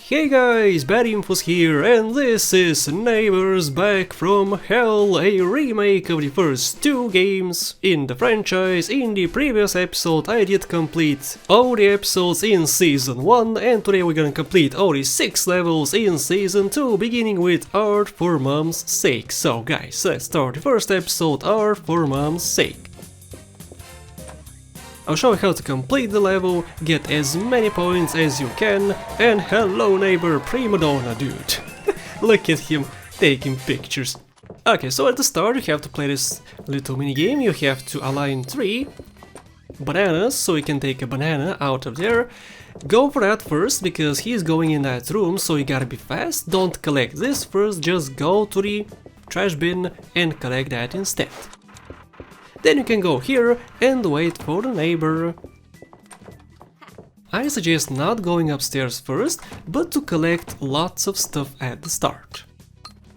Hey guys, Badinfos here, and this is Neighbours Back From Hell, a remake of the first two games in the franchise. In the previous episode I did complete all the episodes in Season 1, and today we're gonna complete all the 6 levels in Season 2, beginning with Art for Mom's Sake. So guys, let's start the first episode, Art for Mom's Sake. I'll show you how to complete the level, get as many points as you can, and hello neighbor prima donna dude. Look at him taking pictures. Okay, so at the start you have to play this little mini game. You have to align 3 bananas, so you can take a banana out of there. Go for that first, because he's going in that room, so you gotta be fast. Don't collect this first, just go to the trash bin and collect that instead. Then you can go here and wait for the neighbor. I suggest not going upstairs first, but to collect lots of stuff at the start.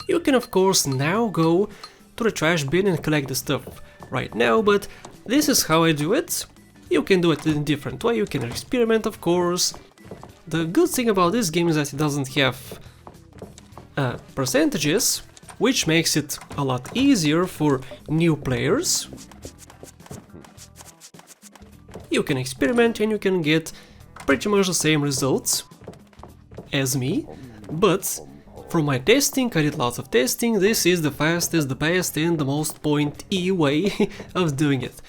You can of course now go to the trash bin and collect the stuff right now, but this is how I do it. You can do it in a different way, you can experiment of course. The good thing about this game is that it doesn't have percentages, which makes it a lot easier for new players. You can experiment and you can get pretty much the same results as me, but from my testing, I did lots of testing, this is the fastest, the best and the most point-y way of doing it.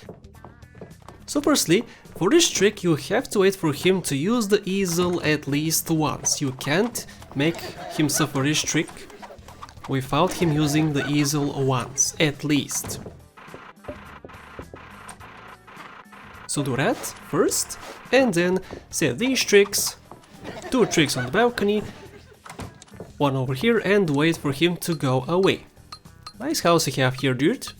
So firstly, for this trick you have to wait for him to use the easel at least once. You can't make him suffer this trick without him using the easel once, at least. So do that first, and then set these tricks, 2 tricks on the balcony, 1 over here, and wait for him to go away. Nice house you have here, dude.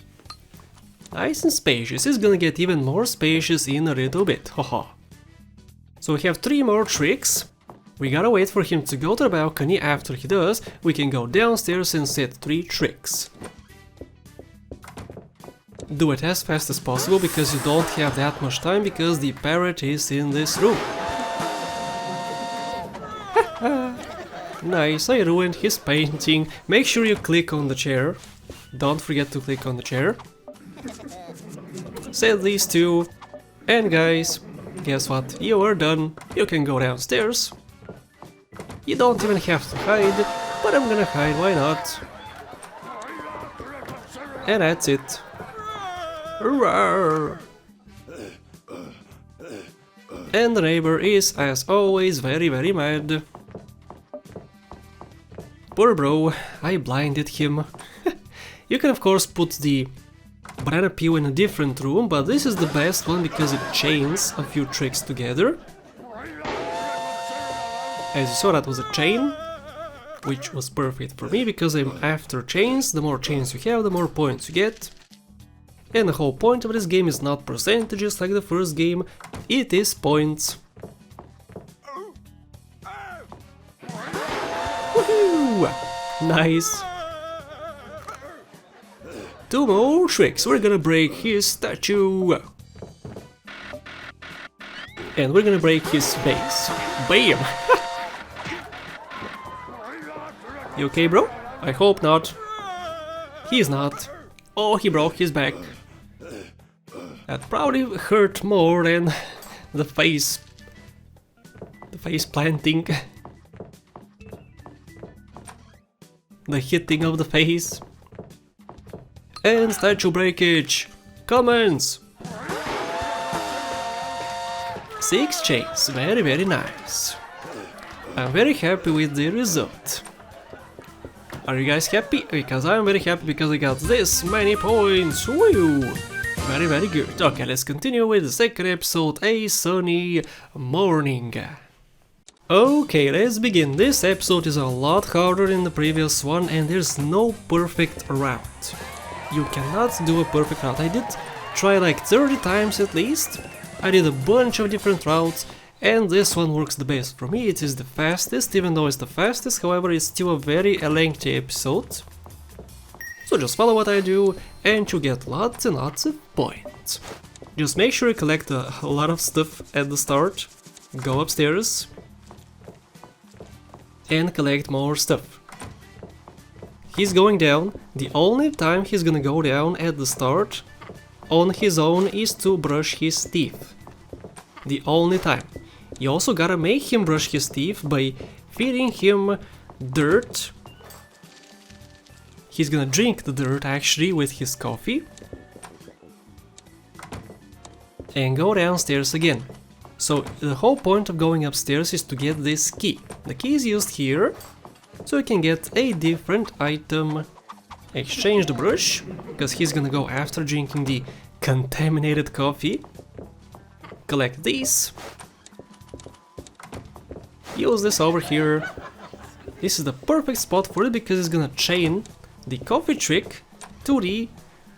Nice and spacious. It's gonna get even more spacious in a little bit, haha. So we have 3 more tricks. We gotta wait for him to go to the balcony. After he does, we can go downstairs and set 3 tricks. Do it as fast as possible, because you don't have that much time, because the parrot is in this room. Nice, I ruined his painting. Make sure you click on the chair. Don't forget to click on the chair. Set these 2. And guys, guess what? You are done. You can go downstairs. You don't even have to hide, but I'm gonna hide, why not? And that's it. Roar. And the neighbor is, as always, very mad. Poor bro, I blinded him. You can of course put the banana peel in a different room, but this is the best one because it chains a few tricks together. As you saw, that was a chain, which was perfect for me because I'm after chains. The more chains you have, the more points you get. And the whole point of this game is not percentages like the first game, it is points. Woohoo! Nice! 2 more tricks, we're gonna break his statue. And we're gonna break his face. Bam! You okay, bro? I hope not. He's not. Oh, he broke his back. That probably hurt more than the face planting. The hitting of the face. And statue breakage. Comments. 6 chains, very nice. I'm very happy with the result. Are you guys happy? Because I'm very happy because I got this many points. Woo! Very good. Okay, let's continue with the second episode, A Sunny Morning. Okay, let's begin. This episode is a lot harder than the previous one, and there's no perfect route. You cannot do a perfect route. I did try like 30 times at least. I did a bunch of different routes, and this one works the best for me. It is the fastest, even though it's the fastest, however it's still a very lengthy episode. So just follow what I do and you get lots and lots of points. Just make sure you collect a lot of stuff at the start. Go upstairs. and collect more stuff. He's going down. The only time he's gonna go down at the start on his own is to brush his teeth. The only time. You also gotta make him brush his teeth by feeding him dirt. He's gonna drink the dirt actually with his coffee. And go downstairs again. So the whole point of going upstairs is to get this key. The key is used here, so you can get a different item. Exchange the brush, because he's gonna go after drinking the contaminated coffee. Collect these. Use this over here. This is the perfect spot for it because it's gonna chain the coffee trick to the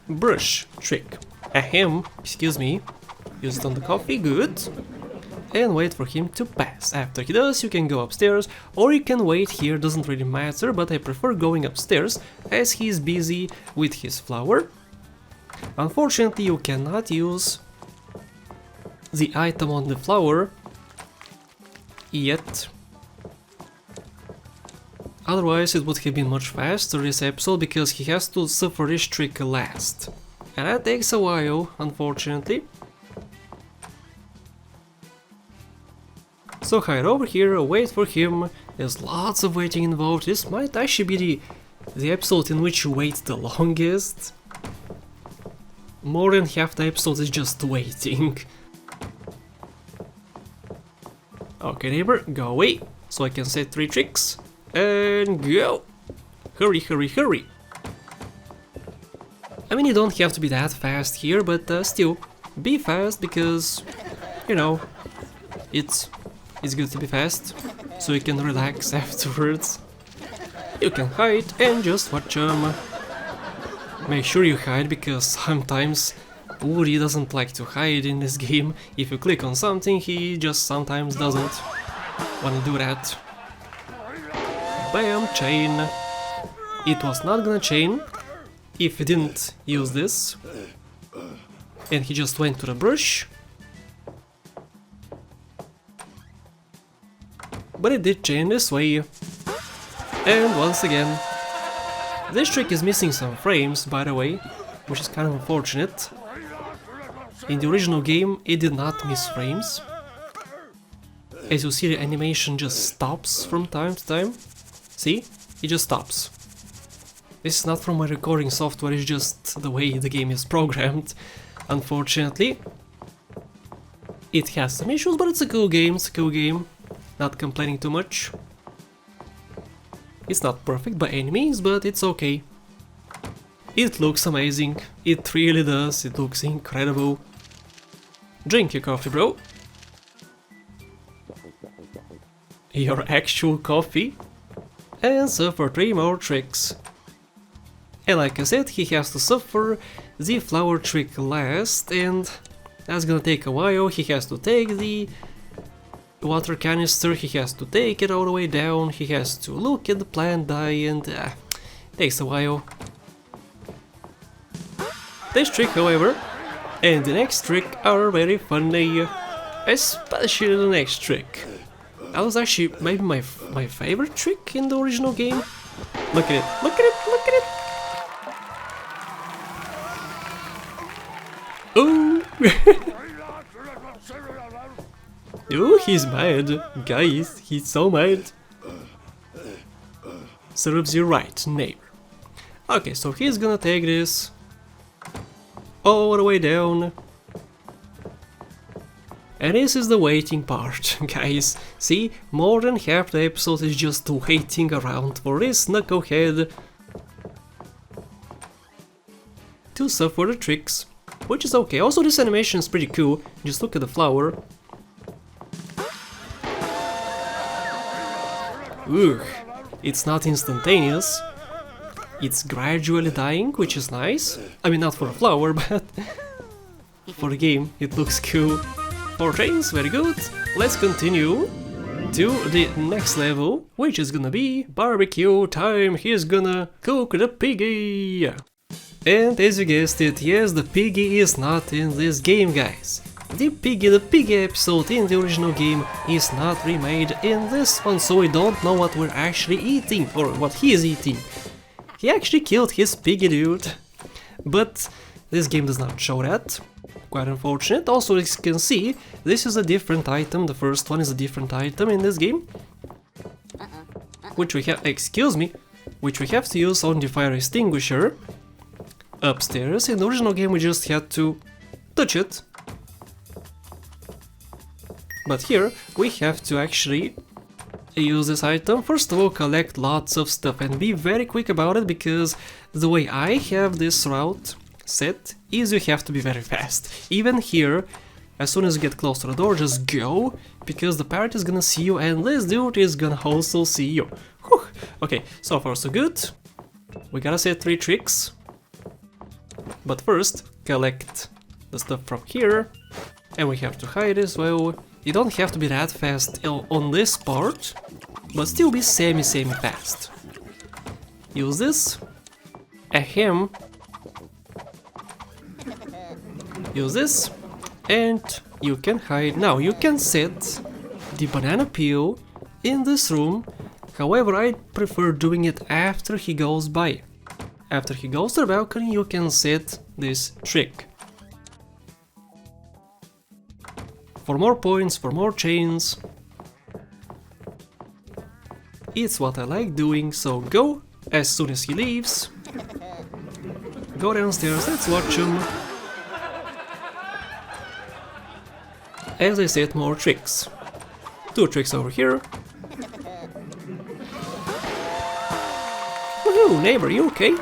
brush trick. Ahem, excuse me. Use it on the coffee, good. And wait for him to pass. After he does, you can go upstairs, or you can wait here, doesn't really matter, but I prefer going upstairs as he's busy with his flower. Unfortunately, you cannot use the item on the flower yet. Otherwise, it would have been much faster this episode because he has to suffer this trick last. And that takes a while, unfortunately. So hide over here, wait for him, there's lots of waiting involved. This might actually be the episode in which you wait the longest. More than half the episode is just waiting. Okay, neighbor, go away, so I can say 3 tricks. And go! Hurry, hurry, hurry! I mean, you don't have to be that fast here, but still, be fast because, you know, it's good to be fast, so you can relax afterwards. You can hide and just watch them. Make sure you hide, because sometimes Woody doesn't like to hide in this game. If you click on something, he just sometimes doesn't want to do that. Bam, chain. It was not gonna chain if he didn't use this. And he just went to the brush. But it did chain this way. And once again, this trick is missing some frames, by the way, which is kind of unfortunate. In the original game, it did not miss frames. As you see, the animation just stops from time to time. See? It just stops. This is not from my recording software, it's just the way the game is programmed, unfortunately. It has some issues, but it's a cool game, Not complaining too much. It's not perfect by any means, but it's okay. It looks amazing, it really does, it looks incredible. Drink your coffee, bro. Your actual coffee. And suffer 3 more tricks. And like I said, he has to suffer the flower trick last, and that's gonna take a while. He has to take the water canister, he has to take it all the way down, he has to look at the plant die, and takes a while. This trick, however, and the next trick are very funny, especially the next trick. That was actually maybe my favorite trick in the original game. Look at it, look at it, look at it! Ooh! Ooh, he's mad, guys, he's so mad. Serves you right, neighbor. Okay, so he's gonna take this all the way down. And this is the waiting part, guys. See, more than half the episode is just waiting around for this knucklehead to suffer the tricks, which is okay. Also, this animation is pretty cool. Just look at the flower. Ugh, it's not instantaneous. It's gradually dying, which is nice. I mean, not for a flower, but for the game, it looks cool. 4 trains, very good. Let's continue to the next level, which is gonna be barbecue time. He's gonna cook the piggy. And as you guessed it, yes, the piggy is not in this game, guys. the piggy episode in the original game is not remade in this one, so we don't know what we're actually eating, or what he is eating. He actually killed his piggy dude, but this game does not show that. Quite unfortunate. Also, as you can see, this is a different item, the first one is a different item in this game. Which we have, which we have to use on the fire extinguisher. Upstairs, in the original game we just had to touch it. But here, we have to actually use this item. First of all, collect lots of stuff and be very quick about it, because the way I have this route set is you have to be very fast. Even here, as soon as you get close to the door, just go, because the parrot is gonna see you and this dude is gonna also see you. Whew. Okay, so far so good. We gotta set 3 tricks. But first, collect the stuff from here, and we have to hide as well. You don't have to be that fast on this part, but still be semi fast. Use this. Ahem. Use this. And you can hide. Now you can set the banana peel in this room. However, I prefer doing it after he goes by. After he goes to the balcony, you can set this trick. For more points, for more chains. It's what I like doing, so go as soon as he leaves. Go downstairs, let's watch him. As I said, more tricks. 2 tricks over here. Woohoo, neighbor, you okay?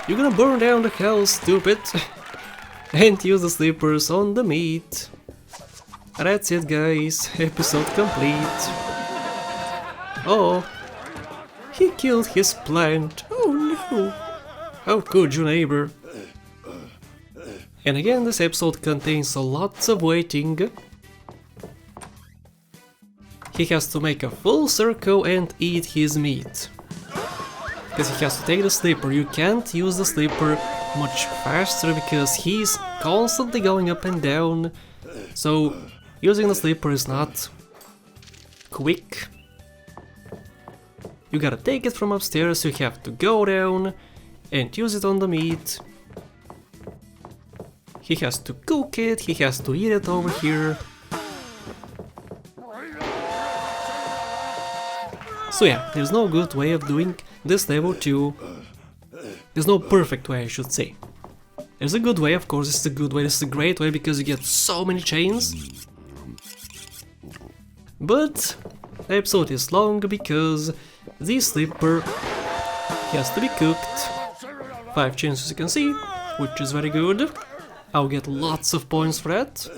You're gonna burn down the house, stupid. And use the slippers on the meat. That's it, guys. Episode complete. Oh, he killed his plant. Oh no. How could you, neighbor? And again, this episode contains lots of waiting. He has to make a full circle and eat his meat. Because he has to take the slipper. You can't use the slipper much faster because he's constantly going up and down. So using the slipper is not quick. You gotta take it from upstairs, you have to go down and use it on the meat. He has to cook it, he has to eat it over here. So yeah, there's no good way of doing this level 2. There's no perfect way, I should say. There's a good way, of course, this is a good way, this is a great way because you get so many chains. But the episode is long because the slipper has to be cooked. 5 chains as you can see, which is very good. I'll get lots of points for that.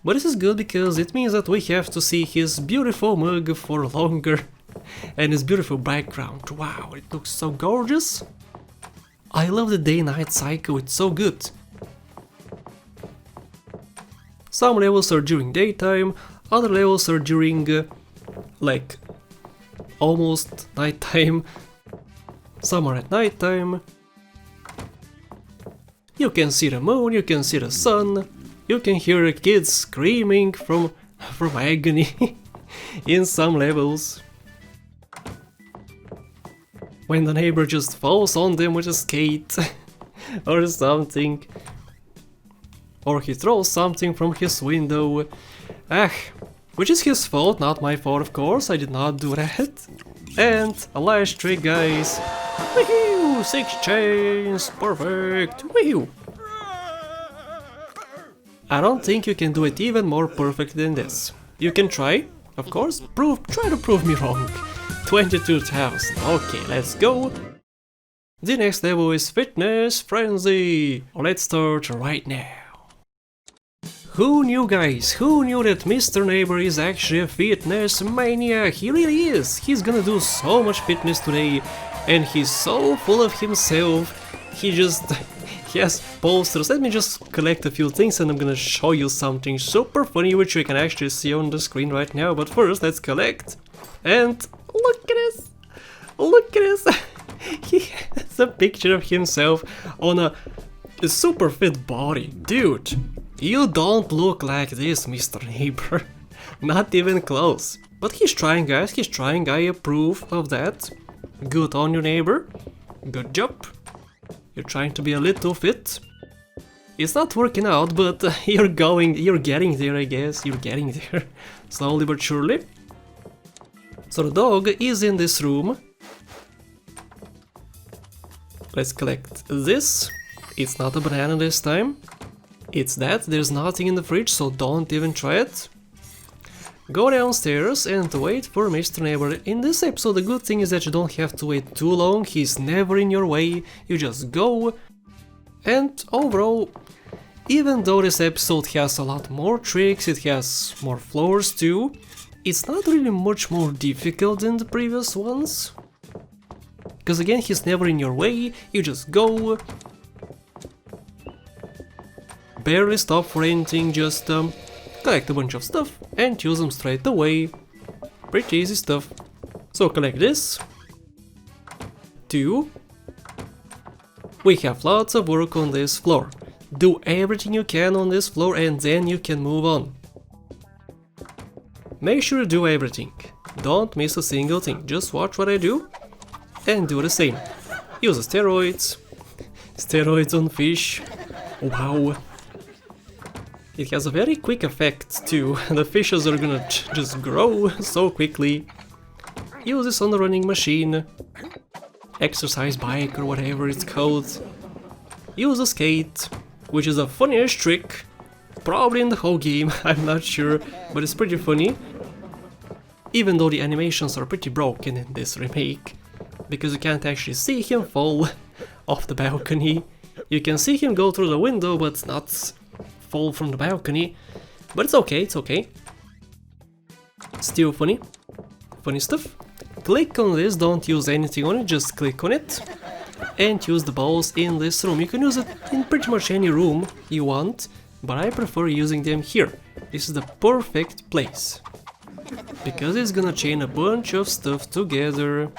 But this is good because it means that we have to see his beautiful mug for longer. And his beautiful background. Wow, it looks so gorgeous. I love the day-night cycle, it's so good. Some levels are during daytime, other levels are during like almost nighttime. Some are at nighttime. You can see the moon, you can see the sun. You can hear a kid screaming from agony in some levels. When the neighbor just falls on them with a skate or something. Or he throws something from his window. Which is his fault, not my fault of course, I did not do that. And a last trick, guys. Woohoo! 6 chains, perfect! Woohoo! I don't think you can do it even more perfect than this. You can try, of course, try to prove me wrong. 22,000, okay, let's go. The next level is Fitness Frenzy. Let's start right now. Who knew, guys? Who knew that Mr. Neighbor is actually a fitness maniac? He really is. He's gonna do so much fitness today, and he's so full of himself. He has posters. Let me just collect a few things and I'm gonna show you something super funny which you can actually see on the screen right now. But first, let's collect. And look at this! Look at this! He has a picture of himself on a a super fit body. Dude, you don't look like this, Mr. Neighbor. Not even close. But he's trying, guys, he's trying. I approve of that. Good on you, neighbor. Good job. You're trying to be a little fit. It's not working out, but you're getting there, I guess. You're getting there. Slowly but surely. So the dog is in this room. Let's collect this. It's not a banana this time. It's that. There's nothing in the fridge, so don't even try it. Go downstairs and wait for Mr. Neighbor. In this episode, the good thing is that you don't have to wait too long. He's never in your way. You just go. And overall, even though this episode has a lot more tricks, it has more floors too, it's not really much more difficult than the previous ones. Because again, he's never in your way, you just go. Barely stop for anything, just collect a bunch of stuff and use them straight away. Pretty easy stuff. So collect this. 2. We have lots of work on this floor. Do everything you can on this floor and then you can move on. Make sure you do everything. Don't miss a single thing. Just watch what I do and do the same. Use the steroids. Steroids on fish. Wow. It has a very quick effect too. The fishes are gonna just grow so quickly. Use this on the running machine. Exercise bike or whatever it's called. Use the skate, which is the funniest trick probably in the whole game. I'm not sure, but it's pretty funny. Even though the animations are pretty broken in this remake, because you can't actually see him fall off the balcony. You can see him go through the window, but not fall from the balcony. But it's okay, it's okay. Still funny. Funny stuff. Click on this, don't use anything on it, just click on it. And use the balls in this room. You can use it in pretty much any room you want, but I prefer using them here. This is the perfect place. Because it's gonna chain a bunch of stuff together.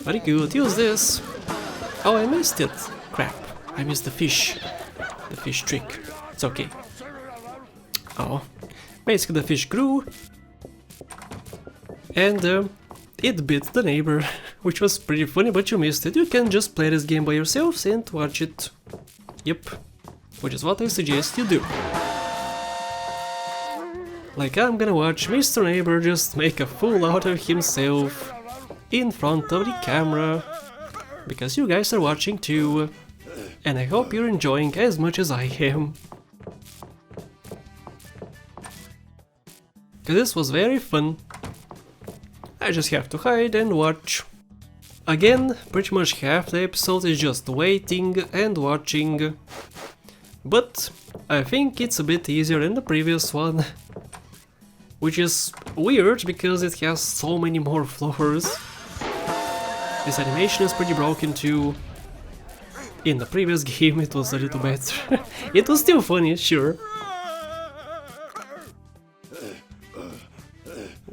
Very good, use this. Oh, I missed it. Crap, I missed the fish. The fish trick. It's okay. Oh, basically the fish grew. And it bit the neighbor, which was pretty funny, but you missed it. You can just play this game by yourselves and watch it. Yep, which is what I suggest you do. Like I'm gonna watch Mr. Neighbor just make a fool out of himself in front of the camera, because you guys are watching too, and I hope you're enjoying as much as I am. Cause this was very fun. I just have to hide and watch. Again, pretty much half the episode is just waiting and watching. But I think it's a bit easier than the previous one. Which is weird because it has so many more floors. This animation is pretty broken too. In the previous game it was a little better. It was still funny, sure.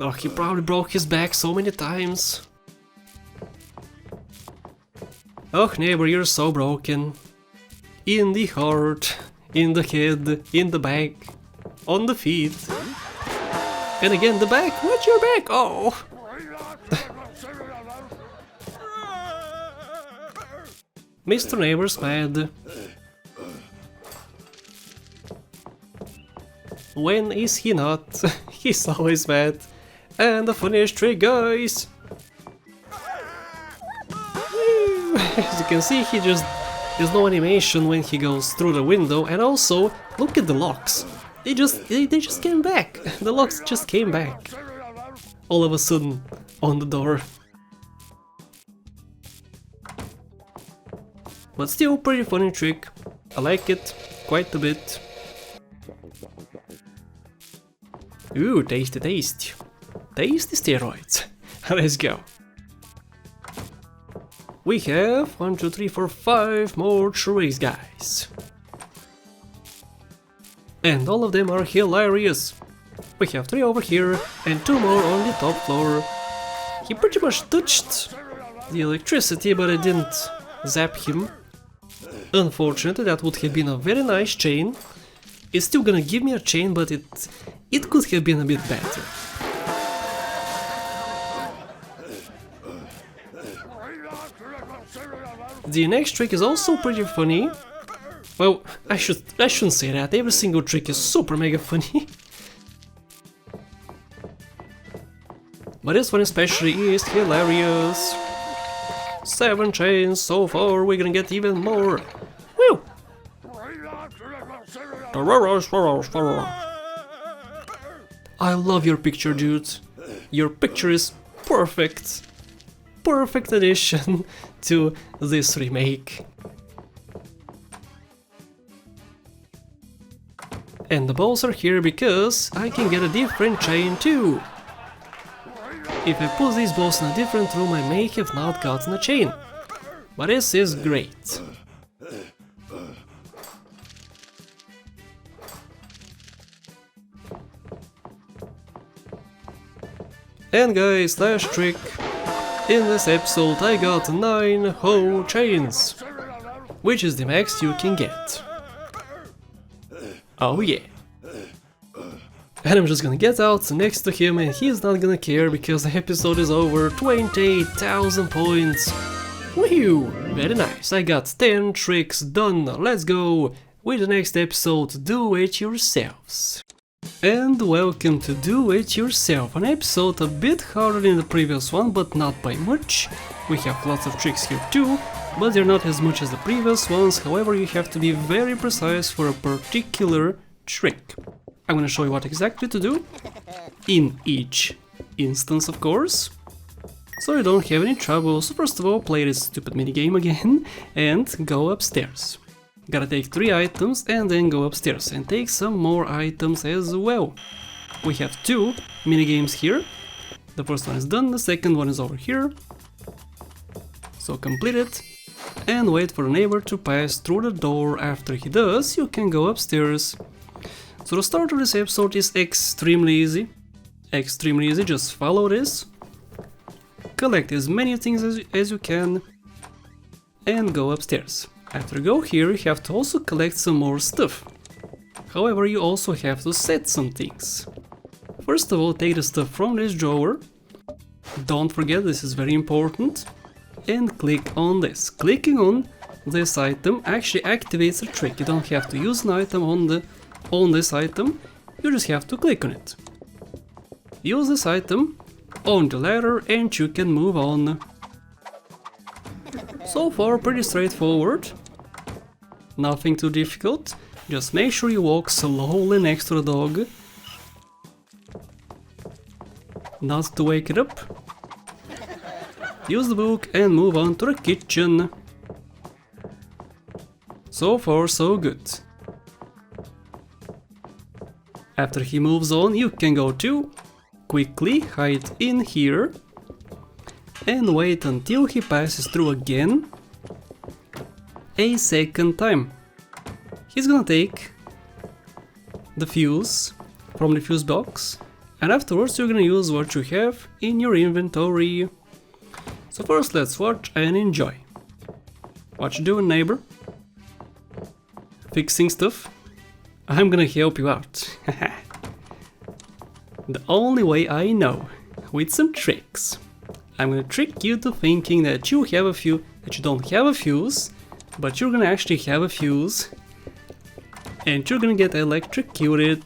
Oh, he probably broke his back so many times. Oh, neighbor, you're so broken. In the heart, in the head, in the back, on the feet. And again the back. What's your back? Oh! Mr. Neighbor's mad. When is he not? He's always mad. And the funniest trick, guys! As you can see, there's no animation when he goes through the window, and also, look at the locks. They just came back. The locks just came back. All of a sudden, on the door. But still, pretty funny trick. I like it quite a bit. Ooh, tasty, tasty. Tasty steroids. Let's go. We have 1, 2, 3, 4, 5 more tricks, guys. And all of them are hilarious. We have 3 over here and 2 more on the top floor. He pretty much touched the electricity, but it didn't zap him. Unfortunately, that would have been a very nice chain. It's still gonna give me a chain, but it could have been a bit better. The next trick is also pretty funny. Well, I shouldn't say that. Every single trick is super mega funny. But this one especially is hilarious. 7 chains so far, we're gonna get even more. Woo! I love your picture, dude. Your picture is perfect. Perfect addition to this remake. And the balls are here because I can get a different chain too. If I put these balls in a different room, I may have not gotten a chain. But this is great. And guys, last trick. In this episode I got 9 whole chains, which is the max you can get. Oh yeah. And I'm just gonna get out next to him and he's not gonna care because the episode is over. 28,000 points. Whew, very nice. I got 10 tricks done. Let's go with the next episode, Do It Yourselves. And welcome to Do It Yourself, an episode a bit harder than the previous one, but not by much. We have lots of tricks here too, but they're not as much as the previous ones. However, you have to be very precise for a particular trick. I'm gonna show you what exactly to do in each instance, of course, so you don't have any trouble. So first of all, play this stupid minigame again and go upstairs. Gotta take 3 items and then go upstairs and take some more items as well. We have 2 minigames here. The first one is done, the second one is over here. So complete it and wait for the neighbor to pass through the door. After he does, you can go upstairs. So the start of this episode is extremely easy. Extremely easy, just follow this. Collect as many things as you can and go upstairs. After you go here, you have to also collect some more stuff. However, you also have to set some things. First of all, take the stuff from this drawer. Don't forget, this is very important. And click on this. Clicking on this item actually activates a trick. You don't have to use an item on this item, you just have to click on it. Use this item on the ladder and you can move on. So far, pretty straightforward. Nothing too difficult. Just make sure you walk slowly next to the dog. Not to wake it up. Use the book and move on to the kitchen. So far, so good. After he moves on, you can go to quickly hide in here and wait until he passes through again a second time. He's gonna take the fuse from the fuse box and afterwards you're gonna use what you have in your inventory. So first let's watch and enjoy. What you doing, neighbor? Fixing stuff? I'm gonna help you out. The only way I know, with some tricks. I'm gonna trick you to thinking that you don't have a fuse, but you're gonna actually have a fuse, and you're gonna get electrocuted.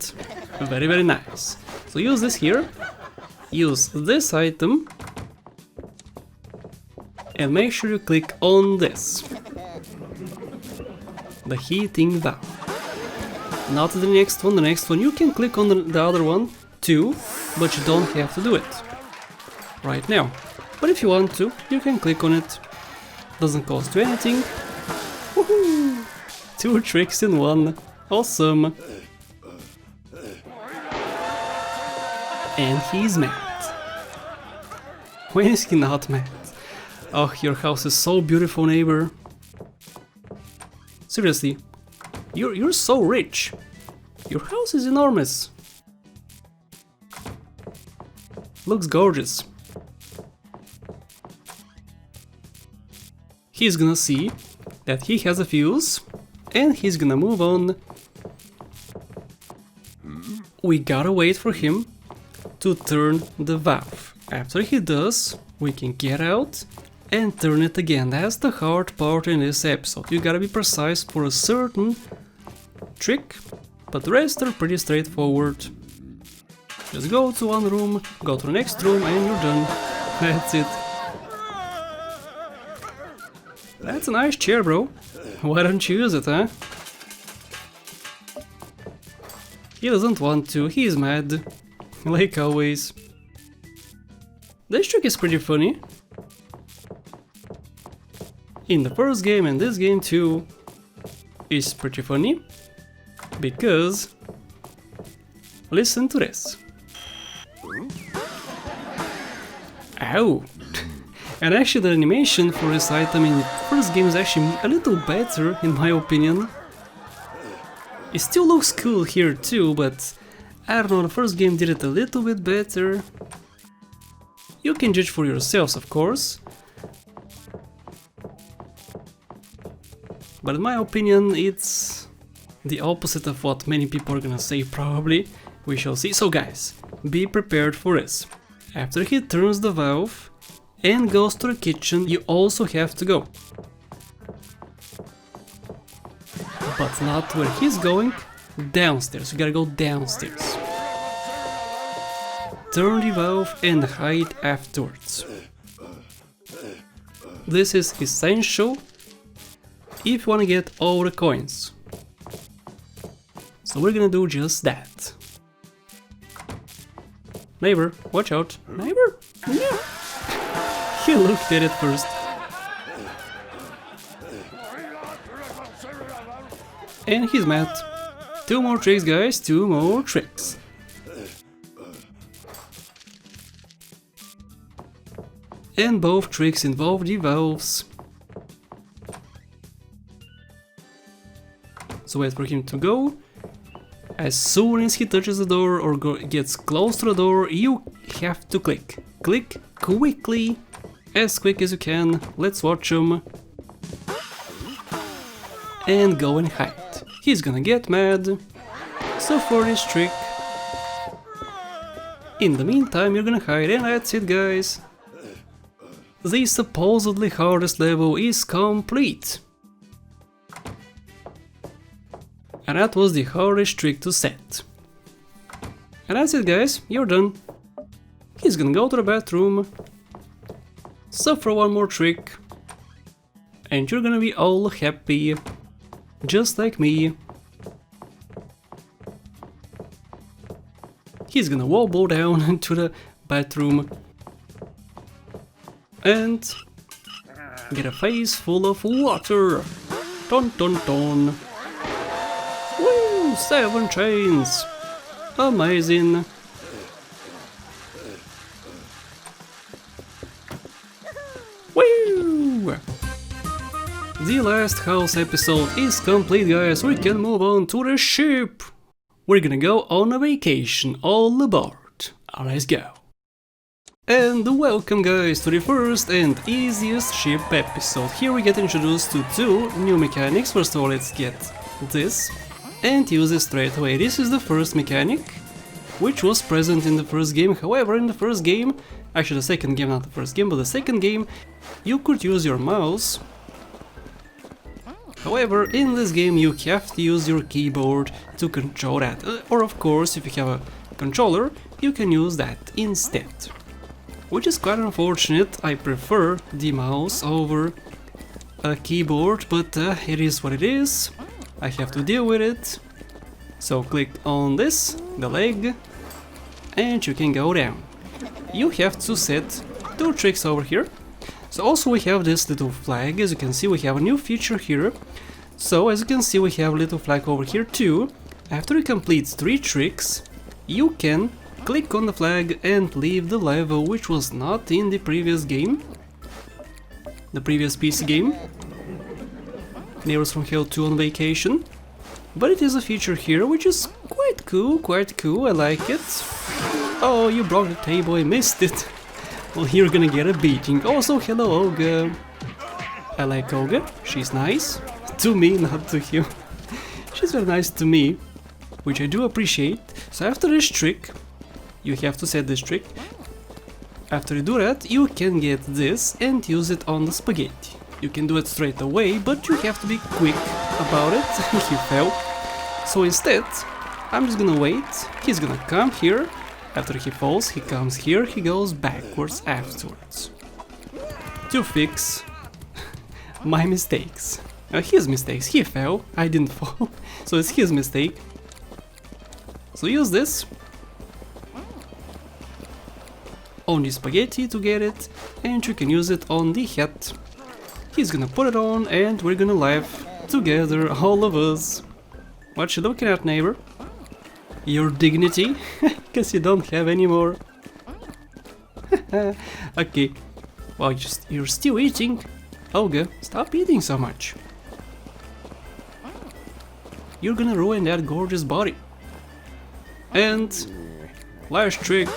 Very, very nice. So use this here, use this item, and make sure you click on this. The heating valve. Not the next one you can click on the other one too, but you don't have to do it right now. But if you want to, you can click on it. Doesn't cost you anything. Woohoo! 2 tricks in 1. Awesome. And he's mad. When is he not mad? Oh, your house is so beautiful, neighbor. Seriously, you're so rich. Your house is enormous. Looks gorgeous. He's gonna see that he has a fuse, and he's gonna move on. We gotta wait for him to turn the valve. After he does, we can get out and turn it again. That's the hard part in this episode. You gotta be precise for a certain trick, but the rest are pretty straightforward. Just go to one room, go to the next room, and you're done. That's it. That's a nice chair, bro. Why don't you use it, huh? He doesn't want to, he's mad. Like always. This trick is pretty funny. In the first game and this game too, is pretty funny. Because... listen to this. Ow! And actually the animation for this item in the first game is actually a little better, in my opinion. It still looks cool here too, but I don't know, the first game did it a little bit better. You can judge for yourselves, of course. But in my opinion, it's the opposite of what many people are gonna say, probably. We shall see. So guys, be prepared for this. After he turns the valve and goes to the kitchen, you also have to go. But not where he's going, downstairs. You gotta go downstairs. Turn the valve and hide afterwards. This is essential if you wanna get all the coins. So we're gonna do just that. Neighbor, watch out. Neighbor? Yeah. He looked at it first. And he's mad. 2 more tricks, guys, 2 more tricks. And both tricks involve the valves. So wait for him to go. As soon as he touches the door or gets close to the door, you have to click. Click quickly, as quick as you can. Let's watch him. And go and hide. He's gonna get mad. So for this trick, in the meantime you're gonna hide, and that's it, guys. The supposedly hardest level is complete. And that was the hardest trick to set. And that's it, guys, you're done. He's gonna go to the bathroom, suffer one more trick, and you're gonna be all happy, just like me. He's gonna wobble down into the bathroom and get a face full of water. Dun dun dun. Woo! 7 chains! Amazing! Woo! The last house episode is complete, guys. We can move on to the ship. We're gonna go on a vacation. All aboard. Let's go. And welcome, guys, to the first and easiest ship episode. Here we get introduced to 2 new mechanics. First of all, let's get this and use it straight away. This is the first mechanic, which was present in the first game. However, in the first game, actually the second game, not the first game, but the second game, you could use your mouse. However, in this game you have to use your keyboard to control that. Or of course, if you have a controller, you can use that instead. Which is quite unfortunate. I prefer the mouse over a keyboard, but it is what it is. I have to deal with it. So click on this, the leg, and you can go down. You have to set 2 tricks over here. So also we have this little flag. As you can see, we have a new feature here. So as you can see, we have a little flag over here too. After you complete 3 tricks, you can click on the flag and leave the level, which was not in the previous game, the previous PC game, Neighbours From Hell 2 on Vacation. But it is a feature here, which is quite cool, I like it. Oh, you broke the table, I missed it. Well, you're gonna get a beating. Also, hello Olga. I like Olga, she's nice. To me, not to him. She's very nice to me, which I do appreciate. So after this trick, you have to set this trick. After you do that, you can get this and use it on the spaghetti. You can do it straight away, but you have to be quick about it. He fell. So instead, I'm just gonna wait. He's gonna come here. After he falls, he comes here, he goes backwards afterwards. To fix my mistakes. His mistakes. He fell, I didn't fall, so it's his mistake. So use this on the spaghetti to get it, and you can use it on the hat. He's gonna put it on and we're gonna laugh together, all of us. What you looking at, neighbor? Your dignity? Guess you don't have any more. Okay. Well, you're still eating. Olga, stop eating so much. You're gonna ruin that gorgeous body. And last trick.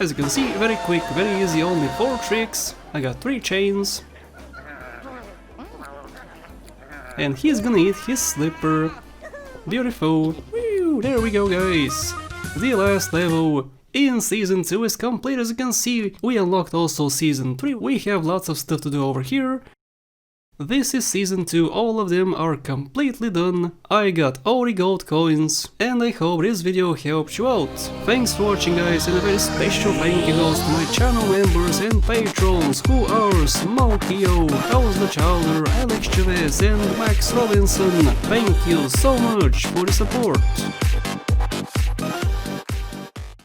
As you can see, very quick, very easy, only 4 tricks. I got 3 chains. And he's gonna eat his slipper. Beautiful. Woo, there we go, guys. The last level in Season 2 is complete. As you can see, we unlocked also Season 3. We have lots of stuff to do over here. This is Season 2, all of them are completely done. I got all the gold coins, and I hope this video helped you out. Thanks for watching, guys, and a very special thank you goes to my channel members and patrons, who are Smokio, House the Chowder, Alex Chavez and Max Robinson. Thank you so much for the support.